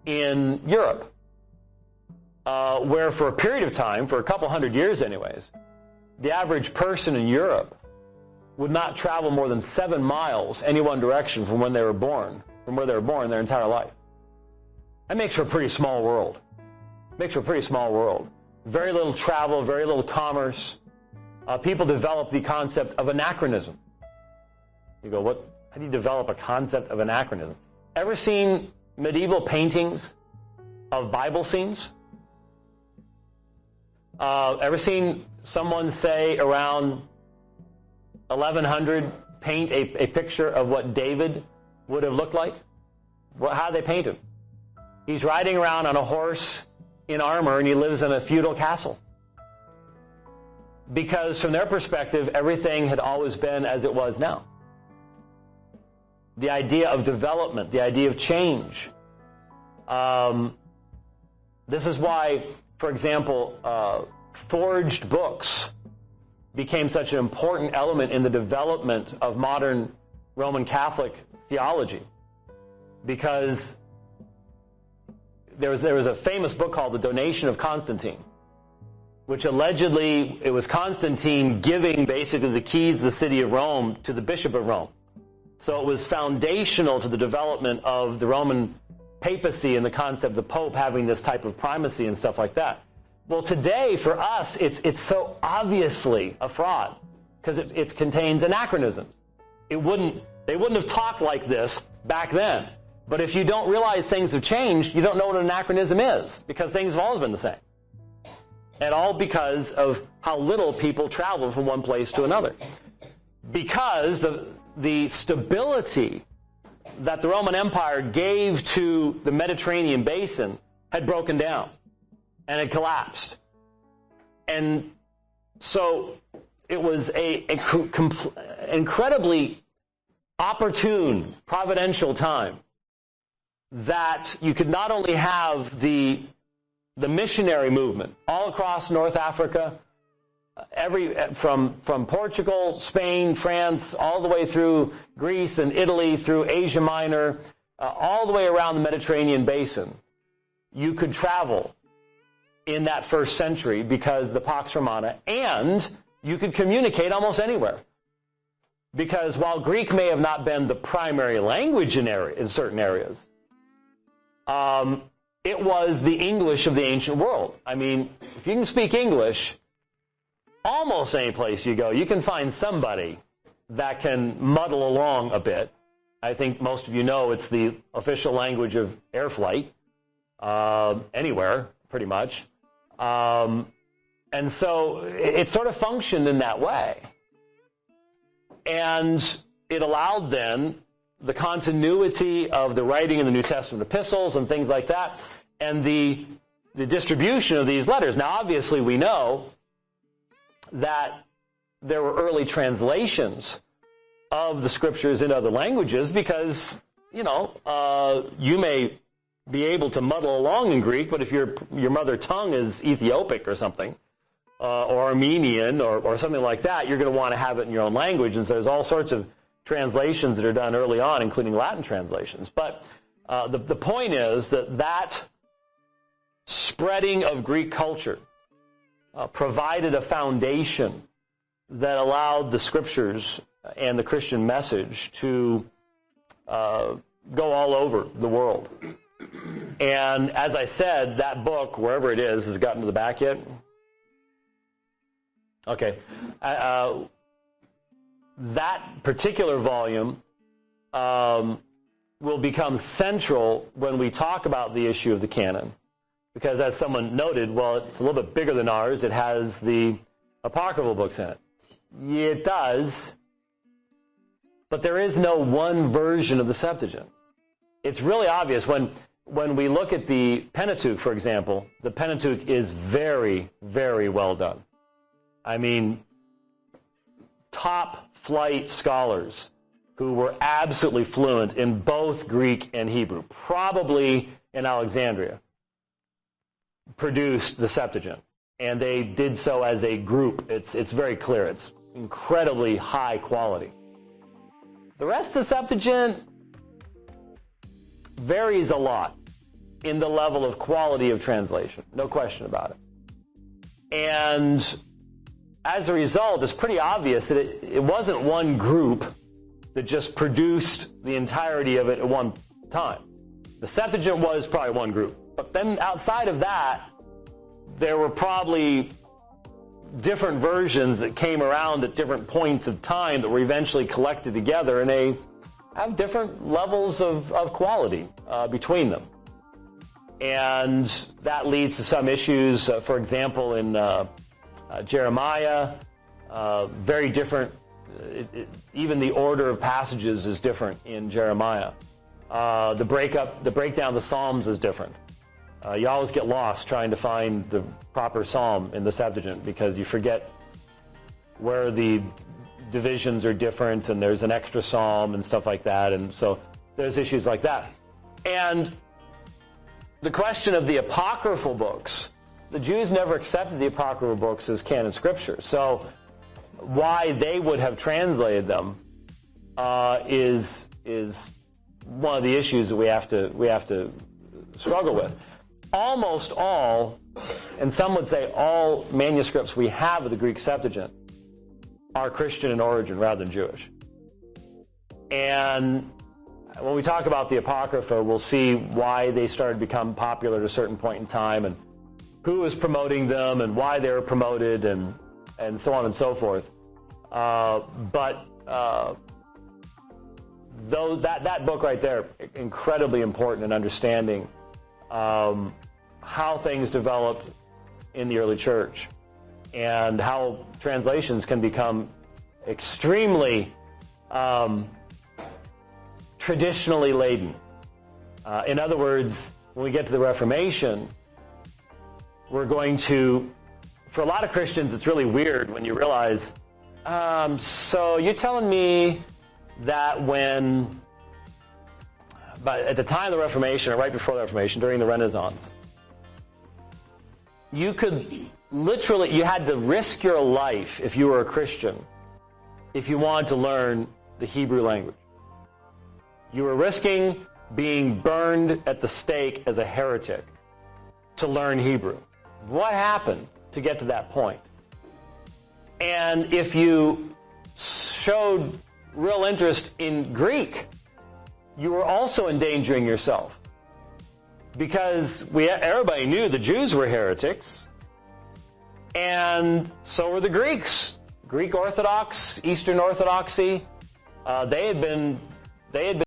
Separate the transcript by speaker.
Speaker 1: in Europe, where for a period of time, for a couple hundred years anyways, the average person in Europe would not travel more than 7 miles any one direction from where they were born their entire life. That makes for a pretty small world. Very little travel, very little commerce. People develop the concept of anachronism. You go, what? How do you develop a concept of anachronism? Ever seen medieval paintings of Bible scenes? Ever seen someone, say, around 1100 paint a picture of what David would have looked like? How do they paint him? He's riding around on a horse in armor, and he lives in a feudal castle. Because from their perspective, everything had always been as it was now. The idea of development, the idea of change. This is why, for example, forged books became such an important element in the development of modern Roman Catholic theology. Because there was a famous book called The Donation of Constantine, which allegedly it was Constantine giving basically the keys to the city of Rome to the Bishop of Rome. So it was foundational to the development of the Roman papacy and the concept of the Pope having this type of primacy and stuff like that. Well, today for us, it's so obviously a fraud because it contains anachronisms. They wouldn't have talked like this back then. But if you don't realize things have changed, you don't know what an anachronism is, because things have always been the same. And all because of how little people travel from one place to another. Because the stability that the Roman Empire gave to the Mediterranean basin had broken down and had collapsed. And so it was an incredibly opportune, providential time that you could not only have the missionary movement all across North Africa, from Portugal, Spain, France, all the way through Greece and Italy, through Asia Minor, all the way around the Mediterranean basin. You could travel in that first century because the Pax Romana, and you could communicate almost anywhere. Because while Greek may have not been the primary language in certain areas, it was the English of the ancient world. I mean, if you can speak English, almost any place you go, you can find somebody that can muddle along a bit. I think most of you know it's the official language of air flight, anywhere, pretty much. And so it sort of functioned in that way. And it allowed then the continuity of the writing in the New Testament epistles and things like that, and the distribution of these letters. Now, obviously, we know that there were early translations of the scriptures in other languages because, you may be able to muddle along in Greek, but if your mother tongue is Ethiopic or something, or Armenian or something like that, you're going to want to have it in your own language. And so there's all sorts of translations that are done early on, including Latin translations. But the point is that spreading of Greek culture provided a foundation that allowed the scriptures and the Christian message to go all over the world. And as I said, that book, wherever it is, has gotten to the back yet? Okay. That particular volume will become central when we talk about the issue of the canon. Because as someone noted, well, it's a little bit bigger than ours. It has the apocryphal books in it. Yeah, it does. But there is no one version of the Septuagint. It's really obvious. When we look at the Pentateuch, for example, the Pentateuch is very, very well done. I mean, top flight scholars who were absolutely fluent in both Greek and Hebrew, probably in Alexandria, produced the Septuagint. And they did so as a group. It's very clear. It's incredibly high quality. The rest of the Septuagint varies a lot. in the level of quality of translation. No question about it. And as a result, it's pretty obvious that it wasn't one group that just produced the entirety of it at one time. The Septuagint was probably one group. But then outside of that, there were probably different versions that came around at different points of time that were eventually collected together, and they have different levels of quality between them. And that leads to some issues. For example, in Jeremiah, very different. Even the order of passages is different in Jeremiah. The breakdown of the Psalms is different. You always get lost trying to find the proper psalm in the Septuagint because you forget where the divisions are different and there's an extra psalm and stuff like that. And so there's issues like that. And the question of the apocryphal books, the Jews never accepted the apocryphal books as canon scripture. So why they would have translated them is one of the issues that we have to struggle with. Almost all, and some would say all manuscripts we have of the Greek Septuagint are Christian in origin rather than Jewish. And when we talk about the Apocrypha, we'll see why they started to become popular at a certain point in time and who was promoting them and why they were promoted and so on and so forth. But that book right there, incredibly important in understanding how things developed in the early church and how translations can become extremely traditionally laden. In other words, when we get to the Reformation, we're going to, for a lot of Christians, it's really weird when you realize, so you're telling me that but at the time of the Reformation, or right before the Reformation, during the Renaissance, you had to risk your life if you were a Christian, if you wanted to learn the Hebrew language. You were risking being burned at the stake as a heretic to learn Hebrew. What happened to get to that point? And if you showed real interest in Greek, you were also endangering yourself. Because everybody knew the Jews were heretics, and so were the Greeks. Greek Orthodox, Eastern Orthodoxy, they had been